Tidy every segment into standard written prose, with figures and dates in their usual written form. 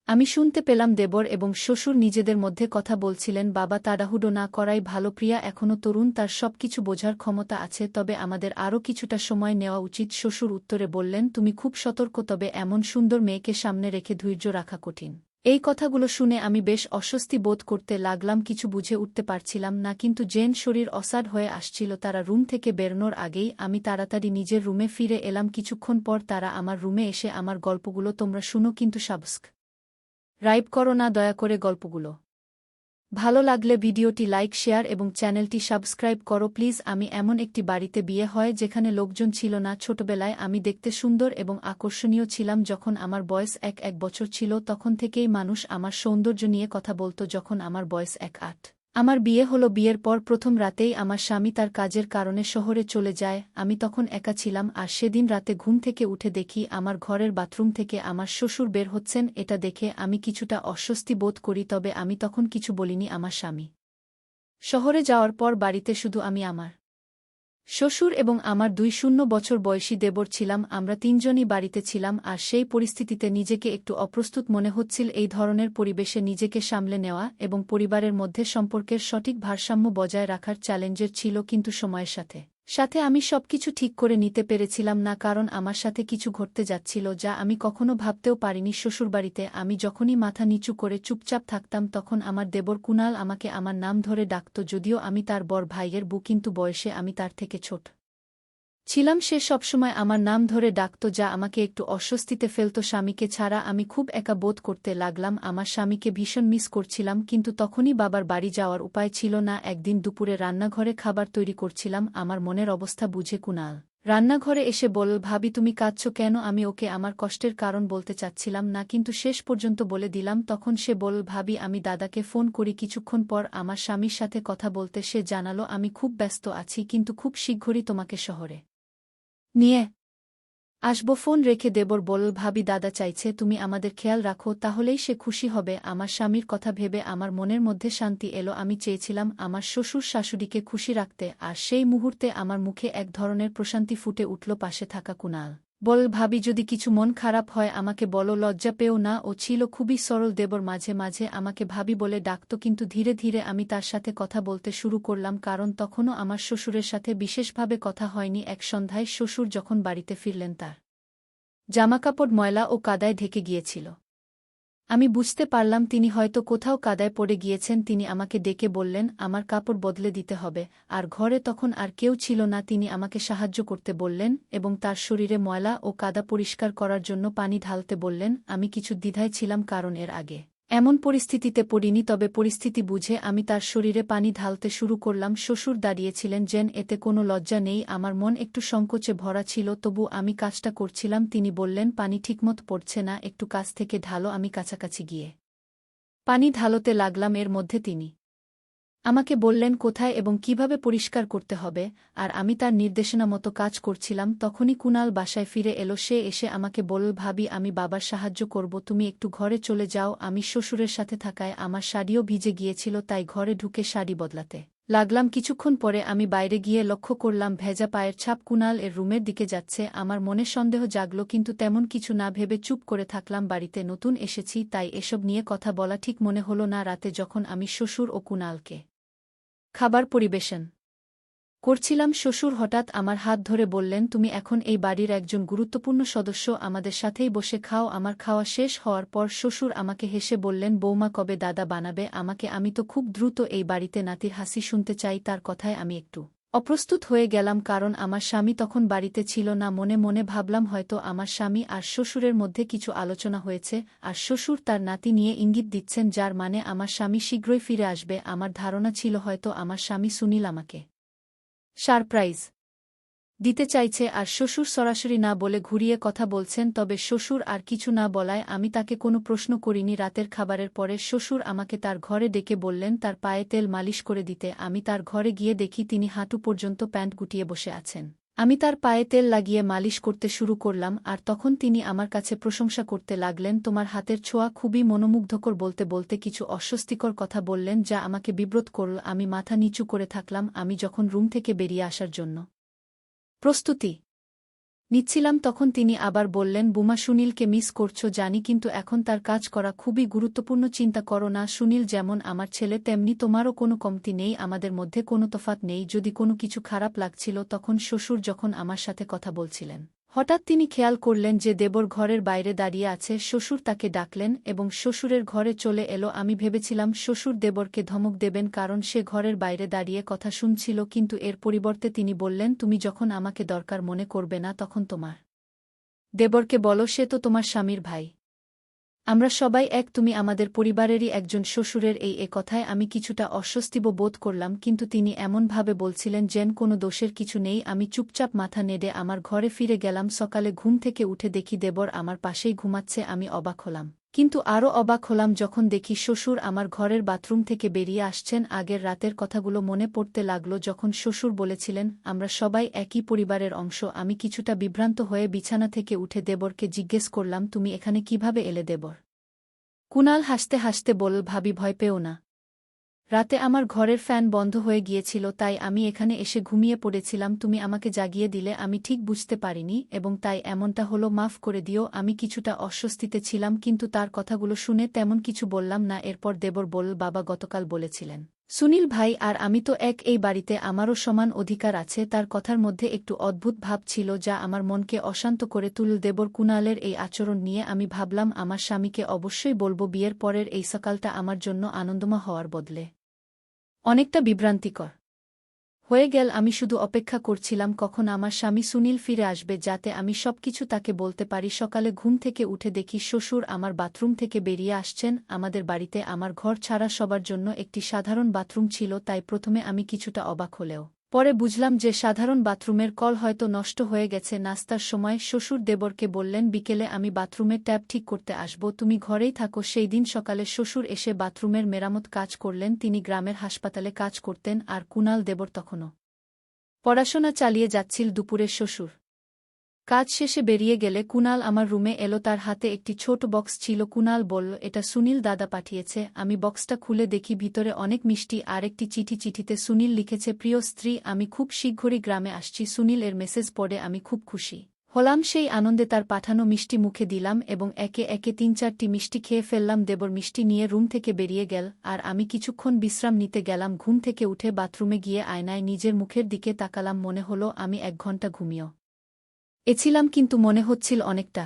আমি শুনতে পেলাম দেবর এবং শ্বশুর নিজেদের মধ্যে কথা বলছিলেন, বাবা তাড়াহুড়ো না করাই ভালো, প্রিয়া এখনও তরুণ, তার সবকিছু বোঝার ক্ষমতা আছে, তবে আমাদের আরও কিছুটা সময় নেওয়া উচিত। শ্বশুর উত্তরে বললেন, তুমি খুব সতর্ক, তবে এমন সুন্দর মেয়েকে সামনে রেখে ধৈর্য রাখা কঠিন। এই কথাগুলো শুনে আমি বেশ অস্বস্তি বোধ করতে লাগলাম, কিছু বুঝে উঠতে পারছিলাম না, কিন্তু জেন শরীর অসাড় হয়ে আসছিল। তারা রুম থেকে বেরোনোর আগেই আমি তাড়াতাড়ি নিজের রুমে ফিরে এলাম। কিছুক্ষণ পর তারা আমার রুমে এসে, আমার গল্পগুলো তোমরা শুনো, কিন্তু সাবস্ক্রাইব করো না দয়া করে। গল্পগুলো ভালো লাগলে ভিডিওটি লাইক, শেয়ার এবং চ্যানেলটি সাবস্ক্রাইব করো প্লিজ। আমি এমন একটি বাড়িতে বিয়ে হয় যেখানে লোকজন ছিল না। ছোটবেলায় আমি দেখতে সুন্দর এবং আকর্ষণীয় ছিলাম। যখন আমার বয়স এক বছর ছিল তখন থেকেই মানুষ আমার সৌন্দর্য নিয়ে কথা বলতো। যখন আমার বয়স 8, আমার বিয়ে হলো। বিয়ের পর প্রথম রাতেই আমার স্বামী তার কাজের কারণে শহরে চলে যায়। আমি তখন একা ছিলাম, আর সেদিন রাতে ঘুম থেকে উঠে দেখি আমার ঘরের বাথরুম থেকে আমার শ্বশুর বের হচ্ছেন। এটা দেখে আমি কিছুটা অস্বস্তি বোধ করি, তবে আমি তখন কিছু বলিনি। আমার স্বামী শহরে যাওয়ার পর বাড়িতে শুধু আমি, আমার শ্বশুর এবং আমার 2 বছর বয়সী দেবর ছিলাম। আমরা তিনজনই বাড়িতে ছিলাম, আর সেই পরিস্থিতিতে নিজেকে একটু অপ্রস্তুত মনে হচ্ছিল। এই ধরনের পরিবেশে নিজেকে সামলে নেওয়া এবং পরিবারের মধ্যে সম্পর্কের সঠিক ভারসাম্য বজায় রাখার চ্যালেঞ্জের ছিল, কিন্তু সময়ের সাথে সাথে আমি সবকিছু ঠিক করে নিতে পেরেছিলাম না, কারণ আমার সাথে কিছু ঘটতে যাচ্ছিল যা আমি কখনো ভাবতেও পারিনি। শ্বশুরবাড়িতে আমি যখনই মাথা নিচু করে চুপচাপ থাকতাম, তখন আমার দেবর কুনাল আমাকে আমার নাম ধরে ডাকত। যদিও আমি তার বড় ভাইয়ের বউ, কিন্তু বয়সে আমি তার থেকে ছোট ছিলাম। সে সবসময় আমার নাম ধরে ডাকত, যা আমাকে একটু অস্বস্তিতে ফেলত। স্বামীকে ছাড়া আমি খুব একা বোধ করতে লাগলাম। আমার স্বামীকে ভীষণ মিস করছিলাম, কিন্তু তখনই বাবার বাড়ি যাওয়ার উপায় ছিল না। একদিন দুপুরে রান্নাঘরে খাবার তৈরি করছিলাম। আমার মনের অবস্থা বুঝে কুনাল রান্নাঘরে এসে বলল, ভাবি তুমি কাঁদছো কেন? আমি ওকে আমার কষ্টের কারণ বলতে চাচ্ছিলাম না, কিন্তু শেষ পর্যন্ত বলে দিলাম। তখন সে বলল, ভাবি আমি দাদাকে ফোন করি। কিছুক্ষণ পর আমার স্বামীর সাথে কথা বলতে সে জানালো, আমি খুব ব্যস্ত আছি, কিন্তু খুব শীঘ্রই তোমাকে শহরে নিয়ে আসব। ফোন রেখে দেবর বলল, ভাবি দাদা চাইছে তুমি আমাদের খেয়াল রাখো, তাহলেই সে খুশি হবে। আমার স্বামীর কথা ভেবে আমার মনের মধ্যে শান্তি এলো। আমি চেয়েছিলাম আমার শ্বশুর শাশুড়িকে খুশি রাখতে, আর সেই মুহূর্তে আমার মুখে এক ধরনের প্রশান্তি ফুটে উঠল। পাশে থাকা কুনাল বল, ভাবি যদি কিছু মন খারাপ হয় আমাকে বলো, লজ্জা পেও না। ও ছিল খুবই সরল। দেবর মাঝে মাঝে আমাকে ভাবি বলে ডাকত, কিন্তু ধীরে ধীরে আমি তার সাথে কথা বলতে শুরু করলাম, কারণ তখনও আমার শ্বশুরের সাথে বিশেষভাবে কথা হয়নি। এক সন্ধ্যায় শ্বশুর যখন বাড়িতে ফিরলেন, তার জামাকাপড় ময়লা ও কাদায় ঢেকে গিয়েছিল। আমি বুঝতে পারলাম তিনি হয়তো কোথাও কাদায় পড়ে গিয়েছেন। তিনি আমাকে ডেকে বললেন আমার কাপড় বদলে দিতে হবে, আর ঘরে তখন আর কেউ ছিল না। তিনি আমাকে সাহায্য করতে বললেন এবং তার শরীরে ময়লা ও কাদা পরিষ্কার করার জন্য পানি ঢালতে বললেন। আমি কিছু দ্বিধায় ছিলাম, কারণ এর আগে এমন পরিস্থিতিতে পড়িনি, তবে পরিস্থিতি বুঝে আমি তার শরীরে পানি ঢালতে শুরু করলাম। শ্বশুর দাঁড়িয়েছিলেন, যেন এতে কোনো লজ্জা নেই। আমার মন একটু সংকোচে ভরা ছিল, তবু আমি কাজটা করছিলাম। তিনি বললেন, পানি ঠিকমতো পড়ছে না, একটু কাছ থেকে ঢালো। আমি কাছাকাছি গিয়ে পানি ঢালতে লাগলাম। এর মধ্যে তিনি আমাকে বললেন কোথায় এবং কিভাবে পরিষ্কার করতে হবে, আর আমি তার নির্দেশনা মতো কাজ করছিলাম। তখনই কুনাল বাসায় ফিরে এলো। সে এসে আমাকে বলল, ভাবি আমি বাবার সাহায্য করব, তুমি একটু ঘরে চলে যাও। আমি শ্বশুরের সাথে থাকায় আমার শাড়িও ভিজে গিয়েছিল, তাই ঘরে ঢুকে শাড়ি বদলাতে লাগলাম। কিছুক্ষণ পরে আমি বাইরে গিয়ে লক্ষ্য করলাম ভেজা পায়ের ছাপ। কুনাল এর রুমের দিকে যাচ্ছে। আমার মনে সন্দেহ জাগল, কিন্তু তেমন কিছু না ভেবে চুপ করে থাকলাম। বাড়িতে নতুন এসেছি, তাই এসব নিয়ে কথা বলা ঠিক মনে হলো না। রাতে যখন আমি শ্বশুর ও কুনালকে খাবার পরিবেশন করছিলাম, শ্বশুর হঠাৎ আমার হাত ধরে বললেন, তুমি এখন এই বাড়ির একজন গুরুত্বপূর্ণ সদস্য, আমাদের সাথেই বসে খাও। আমার খাওয়া শেষ হওয়ার পর শ্বশুর আমাকে হেসে বললেন, বৌমা কবে দাদা বানাবে আমাকে? আমি তো খুব দ্রুত এই বাড়িতে নাতির হাসি শুনতে চাই। তার কথায় আমি একটু অপ্রস্তুত হয়ে গেলাম, কারণ আমার স্বামী তখন বাড়িতে ছিল না। মনে মনে ভাবলাম হয়তো আমার স্বামী আর শ্বশুরের মধ্যে কিছু আলোচনা হয়েছে, আর শ্বশুর তার নাতি নিয়ে ইঙ্গিত দিচ্ছেন, যার মানে আমার স্বামী শীঘ্রই ফিরে আসবে। আমার ধারণা ছিল হয়তো আমার স্বামী সুনীল আমাকে সারপ্রাইজ দিতে চাইছে, আর শ্বশুর সরাসরি না বলে ঘুরিয়ে কথা বলছেন। তবে শ্বশুর আর কিছু না বলায় আমি তাকে কোনো প্রশ্ন করিনি। রাতের খাবারের পরে শ্বশুর আমাকে তার ঘরে ডেকে বললেন তার পায়ে তেল মালিশ করে দিতে। আমি তার ঘরে গিয়ে দেখি তিনি হাঁটু পর্যন্ত প্যান্ট গুটিয়ে বসে আছেন। আমি তার পায়ে তেল লাগিয়ে মালিশ করতে শুরু করলাম, আর তখন তিনি আমার কাছে প্রশংসা করতে লাগলেন, তোমার হাতের ছোঁয়া খুবই মনোমুগ্ধকর। বলতে বলতে কিছু অস্বস্তিকর কথা বললেন, যা আমাকে বিব্রত করল। আমি মাথা নিচু করে থাকলাম। আমি যখন রুম থেকে বেরিয়ে আসার জন্য প্রস্তুতি নিচ্ছিলাম তখন তিনি আবার বললেন, বুমা, সুনীলকে মিস করছো জানি, কিন্তু এখন তার কাজ করা খুবই গুরুত্বপূর্ণ। চিন্তা করো না, সুনীল যেমন আমার ছেলে তেমনি তোমারও কোনো কমতি নেই, আমাদের মধ্যে কোনো তফাৎ নেই। যদি কোনো কিছু খারাপ লাগছিল তখন শ্বশুর যখন আমার সাথে কথা বলছিলেন, হঠাৎ তিনি খেয়াল করলেন যে দেবর ঘরের বাইরে দাঁড়িয়ে আছে। শ্বশুর তাকে ডাকলেন এবং শ্বশুরের ঘরে চলে এলো। আমি ভেবেছিলাম শ্বশুর দেবরকে ধমক দেবেন কারণ সে ঘরের বাইরে দাঁড়িয়ে কথা শুনছিল, কিন্তু এর পরিবর্তে তিনি বললেন, তুমি যখন আমাকে দরকার মনে করবে না তখন তোমার দেবরকে বলো, সে তো তোমার স্বামীর ভাই। আমরা সবাই এক, তুমি আমাদের পরিবারেরই একজন। শ্বশুরের এই কথায় আমি কিছুটা অস্বস্তি বোধ করলাম, কিন্তু তিনি এমনভাবে বলছিলেন যেন কোনো দোষের কিছু নেই। আমি চুপচাপ মাথা নেড়ে আমার ঘরে ফিরে গেলাম। সকালে ঘুম থেকে উঠে দেখি দেবর আমার পাশেই ঘুমাচ্ছে। আমি অবাক হলাম, কিন্তু আরও অবাক হলাম যখন দেখি শ্বশুর আমার ঘরের বাথরুম থেকে বেরিয়ে আসছেন। আগের রাতের কথাগুলো মনে পড়তে লাগল, যখন শ্বশুর বলেছিলেন আমরা সবাই একই পরিবারের অংশ। আমি কিছুটা বিভ্রান্ত হয়ে বিছানা থেকে উঠে দেবরকে জিজ্ঞেস করলাম, তুমি এখানে কিভাবে এলে দেবর? কুনাল হাসতে হাসতে বলল, ভাবি, ভয় পেও না। রাতে আমার ঘরের ফ্যান বন্ধ হয়ে গিয়েছিল, তাই আমি এখানে এসে ঘুমিয়ে পড়েছিলাম। তুমি আমাকে জাগিয়ে দিলে, আমি ঠিক বুঝতে পারিনি এবং তাই এমনটা হলো, মাফ করে দিও। আমি কিছুটা অস্বস্তিতে ছিলাম, কিন্তু তার কথাগুলো শুনে তেমন কিছু বললাম না। এরপর দেবর বলল, বাবা গতকাল বলেছিলেন সুনীল ভাই আর আমি তো এক, এই বাড়িতে আমারও সমান অধিকার আছে। তার কথার মধ্যে একটু অদ্ভুত ভাব ছিল যা আমার মনকে অশান্ত করে তুলল। দেবর কুনালের এই আচরণ নিয়ে আমি ভাবলাম আমার স্বামীকে অবশ্যই বলবো। বিয়ের পরের এই সকালটা আমার জন্য আনন্দময় হওয়ার বদলে অনেকটা বিভ্রান্তিকর হয়ে গেল। আমি শুধু অপেক্ষা করছিলাম কখন আমার স্বামী সুনীল ফিরে আসবে, যাতে আমি সবকিছু তাকে বলতে পারি। সকালে ঘুম থেকে উঠে দেখি শ্বশুর আমার বাথরুম থেকে বেরিয়ে আসছেন। আমাদের বাড়িতে আমার ঘর ছাড়া সবার জন্য একটি সাধারণ বাথরুম ছিল, তাই প্রথমে আমি কিছুটা অবাক হলেও পরে বুঝলাম যে সাধারণ বাথরুমের কল হয়তো নষ্ট হয়ে গেছে। নাস্তার সময় শ্বশুর দেবরকে বললেন, বিকেলে আমি বাথরুমের ট্যাপ ঠিক করতে আসব, তুমি ঘরেই থাকো। সেই দিন সকালে শ্বশুর এসে বাথরুমের মেরামত কাজ করলেন। তিনি গ্রামের হাসপাতালে কাজ করতেন আর কুনাল দেবর তখনও পড়াশোনা চালিয়ে যাচ্ছিল। দুপুরে শ্বশুর কাজ শেষে বেরিয়ে গেলে কুনাল আমার রুমে এলো। তার হাতে একটি ছোট বক্স ছিল। কুনাল বলল, এটা সুনীল দাদা পাঠিয়েছে। আমি বক্সটা খুলে দেখি ভিতরে অনেক মিষ্টি আর একটি চিঠি। চিঠিতে সুনীল লিখেছে, প্রিয় স্ত্রী, আমি খুব শীঘ্রই গ্রামে আসছি। সুনীল এর মেসেজ পড়ে আমি খুব খুশি হলাম। সেই আনন্দে তার পাঠানো মিষ্টি মুখে দিলাম এবং একে একে ৩-৪টি মিষ্টি খেয়ে ফেললাম। দেবর মিষ্টি নিয়ে রুম থেকে বেরিয়ে গেল আর আমি কিছুক্ষণ বিশ্রাম নিতে গেলাম। ঘুম থেকে উঠে বাথরুমে গিয়ে আয়নায় নিজের মুখের দিকে তাকালাম। মনে হলো আমি ১ ঘন্টা ঘুমিয়েও এছিলাম, কিন্তু মনে হচ্ছিল অনেকটা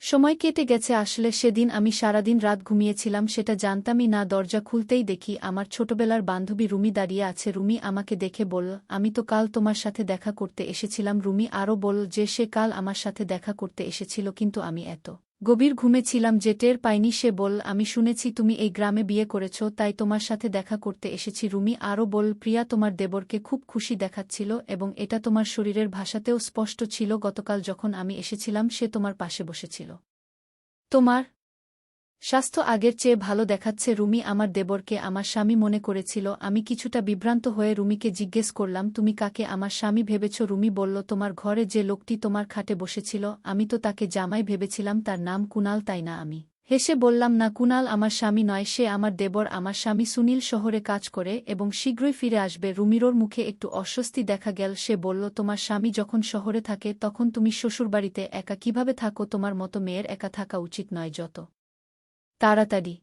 সময় কেটে গেছে। আসলে সেদিন আমি সারাদিন রাত ঘুমিয়েছিলাম সেটা জানতামই না। দরজা খুলতেই দেখি আমার ছোটবেলার বান্ধবী রুমি দাঁড়িয়ে আছে। রুমি আমাকে দেখে বলল, আমি তো কাল তোমার সাথে দেখা করতে এসেছিলাম। রুমি আরও বলল যে সে কাল আমার সাথে দেখা করতে এসেছিল, কিন্তু আমি এত গভীর ঘুমে ছিলাম যে টের পাইনি। সে বলল, আমি শুনেছি তুমি এই গ্রামে বিয়ে করেছ, তাই তোমার সাথে দেখা করতে এসেছি। রুমি আরও বলল, প্রিয়া, তোমার দেবরকে খুব খুশি দেখাচ্ছিল এবং এটা তোমার শরীরের ভাষাতেও স্পষ্ট ছিল। গতকাল যখন আমি এসেছিলাম সে তোমার পাশে বসেছিল। তোমার স্বাস্থ্য আগের চেয়ে ভালো দেখাচ্ছে। রুমি আমার দেবরকে আমার স্বামী মনে করেছিল। আমি কিছুটা বিভ্রান্ত হয়ে রুমিকে জিজ্ঞেস করলাম, তুমি কাকে আমার স্বামী ভেবেছ? রুমি বলল, তোমার ঘরে যে লোকটি তোমার খাটে বসেছিল, আমি তো তাকে জামাই ভেবেছিলাম। তার নাম কুনাল, তাই না? আমি হেসে বললাম, না, কুনাল আমার স্বামী নয়, সে আমার দেবর। আমার স্বামী সুনীল শহরে কাজ করে এবং শীঘ্রই ফিরে আসবে। রুমিরোর মুখে একটু অস্বস্তি দেখা গেল। সে বলল, তোমার স্বামী যখন শহরে থাকে তখন তুমি শ্বশুরবাড়িতে একা কিভাবে থাকো? তোমার মতো মেয়ের একা থাকা উচিত নয়। যত তাড়াতাড়ি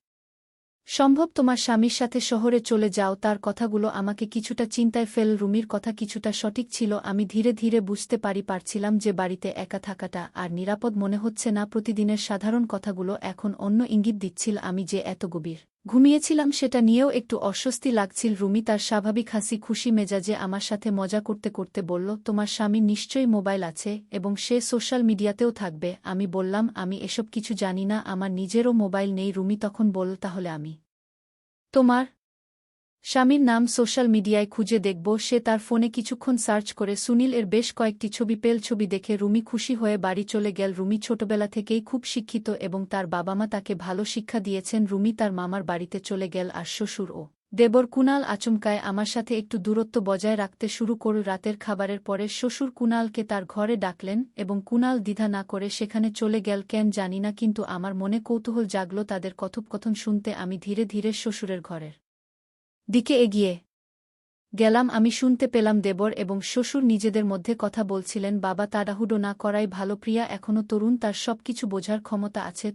সম্ভব তোমার স্বামীর সাথে শহরে চলে যাও। তার কথাগুলো আমাকে কিছুটা চিন্তায় ফেল। রুমির কথা কিছুটা সঠিক ছিল। আমি ধীরে ধীরে বুঝতে পারছিলাম যে বাড়িতে একা থাকাটা আর নিরাপদ মনে হচ্ছে না। প্রতিদিনের সাধারণ কথাগুলো এখন অন্য ইঙ্গিত দিচ্ছিল। আমি যে এত গভীর ঘুমিয়েছিলাম সেটা নিয়েও একটু অস্বস্তি লাগছিল। রুমি তার স্বাভাবিক হাসি খুশি মেজাজে আমার সাথে মজা করতে করতে বলল, তোমার স্বামীর নিশ্চয়ই মোবাইল আছে এবং সে সোশ্যাল মিডিয়াতেও থাকবে। আমি বললাম, আমি এসব কিছু জানি না, আমার নিজেরও মোবাইল নেই। রুমি তখন বলল, তাহলে আমি তোমার স্বামীর নাম সোশ্যাল মিডিয়ায় খুঁজে দেখব। সে তার ফোনে কিছুক্ষণ সার্চ করে সুনীল এর বেশ কয়েকটি ছবি পেল। ছবি দেখে রুমি খুশি হয়ে বাড়ি চলে গেল। রুমি ছোটবেলা থেকেই খুব শিক্ষিত এবং তার বাবা মা তাকে ভালো শিক্ষা দিয়েছেন। রুমি তার মামার বাড়িতে চলে গেল আর শ্বশুর ও দেবর কুনাল আচমকায় আমার সাথে একটু দূরত্ব বজায় রাখতে শুরু করল। রাতের খাবারের পরে শ্বশুর কুনালকে তার ঘরে ডাকলেন এবং কুনাল দ্বিধা না করে সেখানে চলে গেল। কেন জানি না, কিন্তু আমার মনে কৌতূহল জাগল তাদের কথোপকথন শুনতে। আমি ধীরে ধীরে শ্বশুরের ঘরের দিকে এগিয়ে গেলাম আমি শুনতে পেলাম দেবর এবং শ্বশুর নিজেদের মধ্যে কথা বলছিলেন বাবা তাড়াহুড়ো না করাই ভালো প্রিয়া এখনও তরুণ তার সবকিছু বোঝার ক্ষমতা আছে।